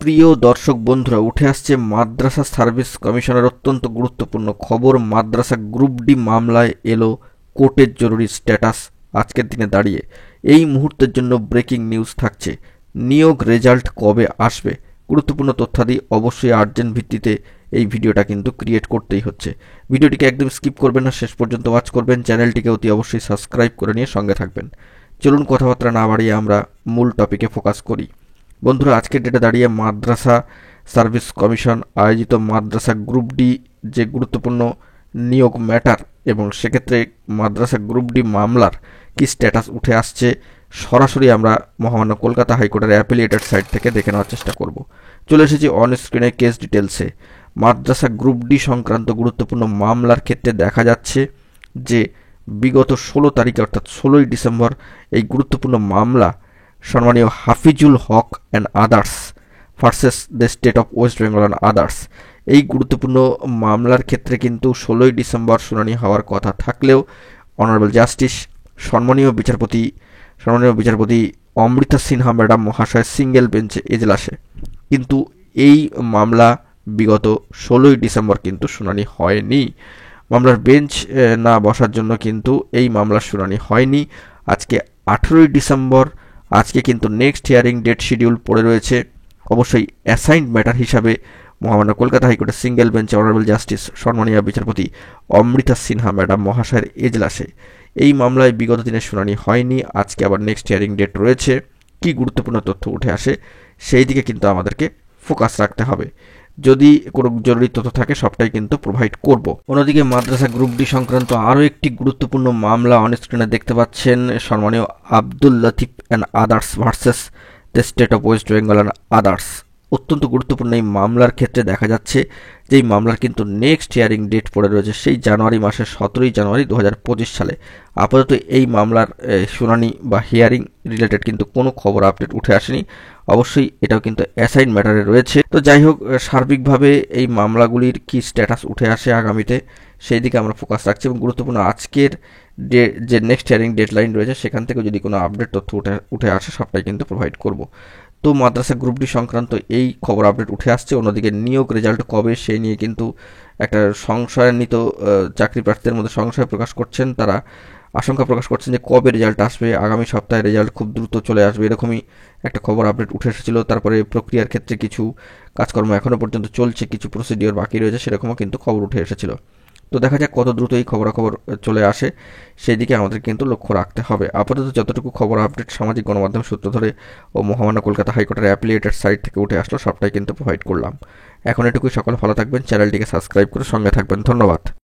প্রিয় দর্শক বন্ধুরা, উঠে আসছে মাদ্রাসা সার্ভিস কমিশনের অত্যন্ত গুরুত্বপূর্ণ খবর। মাদ্রাসা গ্রুপ ডি মামলায় এলো কোর্টের জরুরি স্ট্যাটাস। আজকের দিনে দাঁড়িয়ে এই মুহূর্তের জন্য ব্রেকিং নিউজ থাকছে। নিয়োগ রেজাল্ট কবে আসবে? গুরুত্বপূর্ণ তথ্যাদি অবশ্যই আর্জেন্ট ভিত্তিতে এই ভিডিওটা কিন্তু ক্রিয়েট করতেই হচ্ছে। ভিডিওটিকে একদম স্কিপ করবেন না, শেষ পর্যন্ত ওয়াচ করবেন। চ্যানেলটিকে অতি অবশ্যই সাবস্ক্রাইব করে নিয়ে সঙ্গে থাকবেন। চলুন কথাবার্তা না বাড়িয়ে আমরা মূল টপিকে ফোকাস করি। বন্ধুরা, আজকের ডেটে দাঁড়িয়ে মাদ্রাসা সার্ভিস কমিশন আয়োজিত মাদ্রাসা গ্রুপ ডি যে গুরুত্বপূর্ণ নিয়োগ ম্যাটার, এবং সেক্ষেত্রে মাদ্রাসা গ্রুপ ডি মামলার কি স্ট্যাটাস উঠে আসছে, সরাসরি আমরা মহামান্য কলকাতা হাইকোর্টের অ্যাপিলিয়েটেড সাইট থেকে দেখে নেওয়ার চেষ্টা করব। চলে এসেছি অন স্ক্রিনে কেস ডিটেলসে। মাদ্রাসা গ্রুপ ডি সংক্রান্ত গুরুত্বপূর্ণ মামলার ক্ষেত্রে দেখা যাচ্ছে যে বিগত 16 তারিখে অর্থাৎ 16ই ডিসেম্বর এই গুরুত্বপূর্ণ মামলা সম্মানীয় Hafizul Haque and others versus the state of West Bengal and others, এই গুরুত্বপূর্ণ মামলার ক্ষেত্রে কিন্তু 16ই ডিসেম্বর শুনানি হওয়ার কথা থাকলেও অনারেবল জাস্টিস সম্মানীয় বিচারপতি অমৃতা সিনহা ম্যাডাম মহাশয় সিঙ্গেল বেঞ্চে এজলাসে কিন্তু এই মামলা বিগত 16ই ডিসেম্বর কিন্তু শুনানি হয়নি। মামলার বেঞ্চ না বসার জন্য কিন্তু এই মামলার শুনানি হয়নি। আজকে 18ই ডিসেম্বর, আজকে কিন্তু নেক্সট হিয়ারিং ডেট শিডিউল পড়ে রয়েছে। অবশ্যই অ্যাসাইন্ড ম্যাটার হিসাবে মহামান্য কলকাতা হাইকোর্টের সিঙ্গেল বেঞ্চে অনারেবল জাস্টিস সম্মানীয় বিচারপতি অমৃতা সিনহা ম্যাডাম মহাশয়ের এজলাসে এই মামলায় বিগত দিনের শুনানি হয়নি। আজকে আবার নেক্সট হিয়ারিং ডেট রয়েছে। কি গুরুত্বপূর্ণ তথ্য উঠে আসে সেই দিকে কিন্তু আমাদেরকে ফোকাস রাখতে হবে। যদি কোনো জরুরি তথ্য থাকে সবটাই কিন্তু প্রোভাইড করব। অন্যদিকে মাদ্রাসা গ্রুপ ডি সংক্রান্ত আরও একটি গুরুত্বপূর্ণ মামলা অন স্ক্রিনে দেখতে পাচ্ছেন। সম্মানীয় Abdul Latif and others versus the state of West Bengal and others. অত্যন্ত গুরুত্বপূর্ণ এই মামলার ক্ষেত্রে দেখা যাচ্ছে যে এই মামলার কিন্তু নেক্সট হিয়ারিং ডেট পড়ে রয়েছে সেই জানুয়ারি মাসের 17ই জানুয়ারি 2025 সালে। আপাতত এই মামলার শুনানি বা হিয়ারিং রিলেটেড কিন্তু কোনো খবর আপডেট উঠে আসেনি। অবশ্যই এটাও কিন্তু অ্যাসাইন ম্যাটারে রয়েছে। তো যাই হোক, সার্বিকভাবে এই মামলাগুলির কি স্ট্যাটাস উঠে আসে আগামীতে সেই দিকে আমরা ফোকাস রাখছি, এবং গুরুত্বপূর্ণ আজকের যে নেক্সট হিয়ারিং ডেডলাইন রয়েছে সেখান থেকে যদি কোনো আপডেট তথ্য উঠে আসে সবটাই কিন্তু প্রোভাইড করব। তো মাদ্রাসা গ্রুপ ডি সংক্রান্ত এই খবর আপডেট উঠে আসছে। অন্যদিকে নিয়োগ রেজাল্ট কবে সেই নিয়ে কিন্তু একটা সংশয়ান্বিত চাকরি প্রার্থীদের মধ্যে সংশয় প্রকাশ করছেন। তারা আশঙ্কা প্রকাশ করছেন যে কবে রেজাল্ট আসবে, আগামী সপ্তাহে রেজাল্ট খুব দ্রুত চলে আসবে, এরকমই একটা খবর আপডেট উঠে এসেছিল। তারপরে প্রক্রিয়ার ক্ষেত্রে কিছু কাজকর্ম এখনও পর্যন্ত চলছে, কিছু প্রসিডিওর বাকি রয়েছে, সেরকমও কিন্তু খবর উঠে এসেছিল। তো দেখা যাক কত দ্রুত এই খবরাখবর চলে আসে, সেই দিকে আমাদের কিন্তু লক্ষ্য রাখতে হবে। আপাতত যতটুকু খবর আপডেট সামাজিক গণমাধ্যম সূত্র ধরে ও মহামান্য কলকাতা হাইকোর্টের অ্যাপিলিয়েটেড সাইট থেকে উঠে আসলো সবটাই কিন্তু প্রোভাইড করলাম। এখন এটুকুই, সকলে ভালো থাকবেন, চ্যানেলটিকে সাবস্ক্রাইব করে সঙ্গে থাকবেন। ধন্যবাদ।